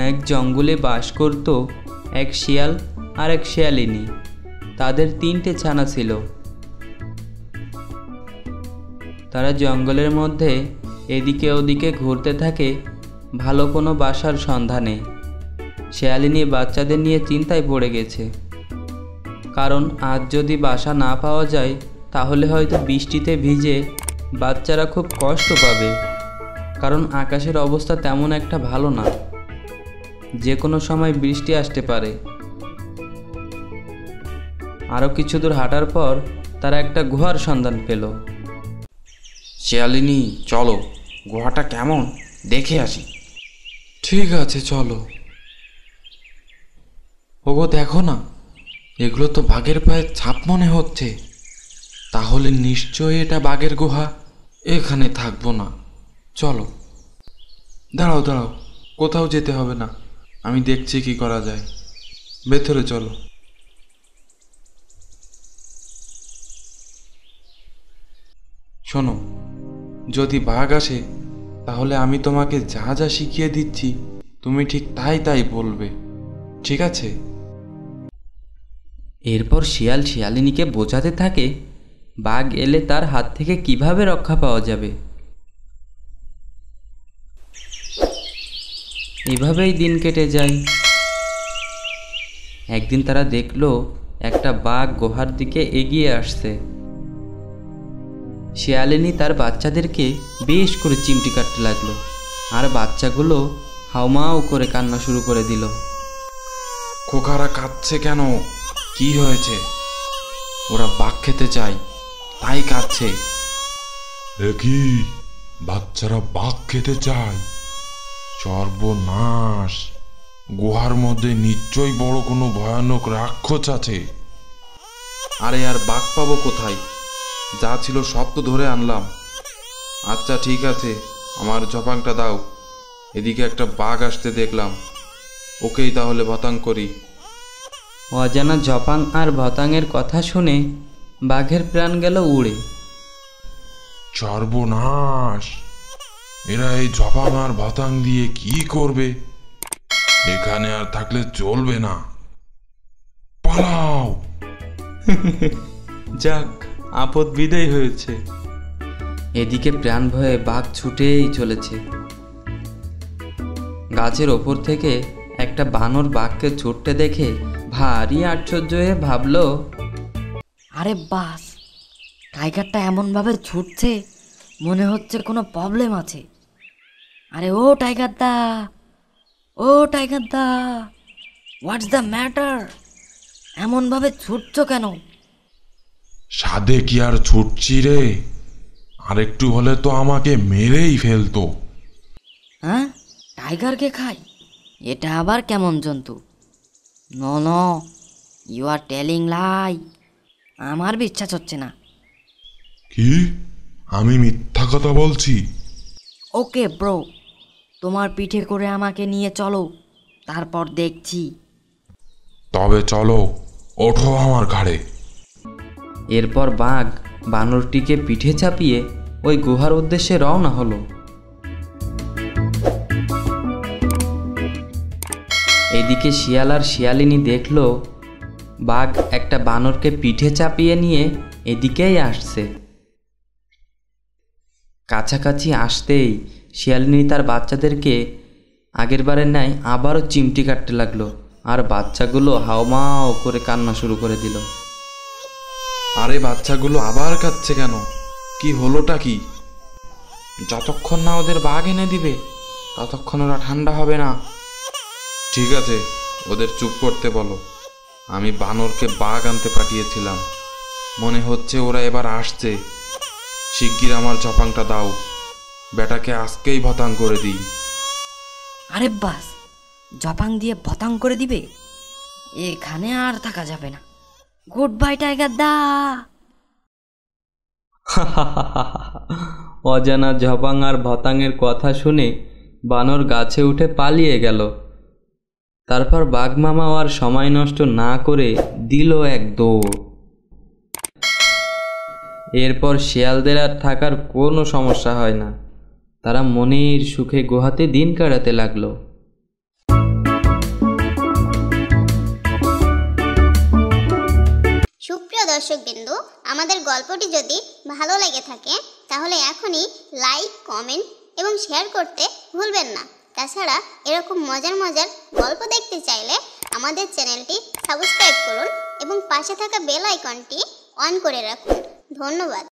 এক জঙ্গলে বাস করত এক শিয়াল আর এক শিয়ালিনী। তাদের 3টে ছানা ছিল। তারা জঙ্গলের মধ্যে এদিকে ওদিকে ঘুরতে থাকে ভালো কোনো বাসার সন্ধানে। শিয়ালিনী বাচ্চাদের নিয়ে চিন্তায় পড়ে গেছে, কারণ আজ যদি বাসা না পাওয়া যায় তাহলে হয়তো বৃষ্টিতে ভিজে বাচ্চারা খুব কষ্ট পাবে, কারণ আকাশের অবস্থা তেমন একটা ভালো না, যে কোনো সময় বৃষ্টি আসতে পারে। আরও কিছু দূর হাঁটার পর তারা একটা গুহার সন্ধান পেল। শিয়ালিনী, চলো, গুহাটা কেমন দেখে আসি। ঠিক আছে, চলো। ওগো, দেখো না, এগুলো তো বাঘের পায়ের ছাপ মনে হচ্ছে। তাহলে নিশ্চয়ই এটা বাঘের গুহা। এখানে থাকবো না, চলো। দাঁড়াও দাঁড়াও, কোথাও যেতে হবে না, আমি দেখছি কি করা যায়। ভেতরে চলো। শোনো, যদি বাঘ আসে তাহলে আমি তোমাকে যা যা শিখিয়ে দিচ্ছি তুমি ঠিক তাই তাই বলবে, ঠিক আছে? এরপর শিয়াল শিয়ালিনীকে বোঝাতে থাকে বাঘ এলে তার হাত থেকে কিভাবে রক্ষা পাওয়া যাবে। এভাবেই দিন কেটে যায়। একদিন তারা দেখলো একটা বাঘ গুহার দিকে এগিয়ে আসছে। শিয়ালিনী তার বাচ্চাদেরকে বেশ করে চিমটি কাটতে লাগলো, আর বাচ্চাগুলো হাউমাউ করে কান্না শুরু করে দিল। খোকারা কাঁদছে কেন? কি হয়েছে? ওরা বাঘ খেতে চায়, তাই কাঁদছে। কি বাচ্চারা বাঘ খেতে চায়? সর্বনাশ! গুহার মধ্যে নিশ্চয়ই বড় কোনো ভয়ানক রাক্ষস আছে। আরে আর বাঘ পাবো কোথায়? যা ছিল সব তো ধরে আনলাম। আচ্ছা ঠিক আছে, আমার ঝপাংটা দাও। এদিকে একটা বাঘ আসতে দেখলাম, ওকেই তাহলে ভতাং করি। অজানা ঝপাং আর ভতাংয়ের কথা শুনে বাঘের প্রাণ গেল উড়ে। সর্বনাশ! এরা এই ঝপাং আর ভতাং দিয়ে কি করবে? এখানে আর থাকলে চলবে না, পালাও! যাক, আপদ বিদায় হয়েছে। এদিকে প্রাণ ভয়ে বাঘ ছুটেই চলেছে। গাছের ওপর থেকে একটা বানর বাঘকে ছুটতে দেখে ভারী আশ্চর্য হয়ে ভাবল, আরে বাস, টাইগারটা এমনভাবে ছুটছে মনে হচ্ছে কোনো প্রবলেম আছে। আরে ও টাইগার দা, ও টাইগার দা, হোয়াটস দ্য ম্যাটার? এমনভাবে ছুটছো কেন? সাধে কি আর ছুটছি রে? আর একটু হলে তো আমাকে মেরেই ফেলতো। হ্যাঁ, টাইগারকে খাই? এটা আবার কেমন জন্তু? No no, you are telling lie. আমার বিশ্বাস হচ্ছে না। কি? আমি মিথ্যা কথা বলছি? ওকে ব্রো, তোমার পিঠে করে আমাকে নিয়ে চলো, তারপর দেখছি। তবে চলো, ওঠো আমার ঘাড়ে। এরপর বাঘ বানরটিকে পিঠে চাপিয়ে ওই গুহার উদ্দেশ্যে রওনা হলো। এদিকে শিয়াল আর শিয়ালিনী দেখল বাঘ একটা বানরকে পিঠে চাপিয়ে নিয়ে এদিকেই আসছে। কাছাকাছি আসতেই শিয়ালিনী তার বাচ্চাদেরকে আগেরবারের ন্যায় আবারও চিমটি কাটতে লাগলো, আর বাচ্চাগুলো হাউমাউ করে কান্না শুরু করে দিল। আরে বাচ্চাগুলো আবার কাঁদছে কেন? কি হলোটা কি? যতক্ষণ না ওদের বাঘ এনে দিবে ততক্ষণ ওরা ঠান্ডা হবে না। ঠিক আছে, ওদের চুপ করতে বলো। আমি বানরকে বাঘ আনতে পাঠিয়েছিলাম, মনে হচ্ছে ওরা এবার আসছে। শিগগির আমার ঝপাংটা দাও, বেটাকে আজকেই ভতাং করে দিই। আরে বাস, জপাং দিয়ে ভতাং করে দিবে? এখানে আর থাকা যাবে না। গুড বাই টাইগার দা। অজানা ঝপাং আর ভতাংয়ের কথা শুনে বানর গাছে উঠে পালিয়ে গেল। তারপর বাঘ মামা আর সময় নষ্ট না করে দিল এক দৌড়। এরপর শিয়ালদের আর থাকার কোনো সমস্যা হয় না। তারা মনের সুখে গুহাতে দিন কাটাতে লাগলো। সুপ্রিয় দর্শকবৃন্দু, আমাদের গল্পটি যদি ভালো লেগে থাকে তাহলে এখনই লাইক, কমেন্ট এবং শেয়ার করতে ভুলবেন না। তাছাড়া এরকম মজার মজার গল্প দেখতে চাইলে আমাদের চ্যানেলটি সাবস্ক্রাইব করুন এবং পাশে থাকা বেল আইকনটি অন করে রাখুন। ধন্যবাদ।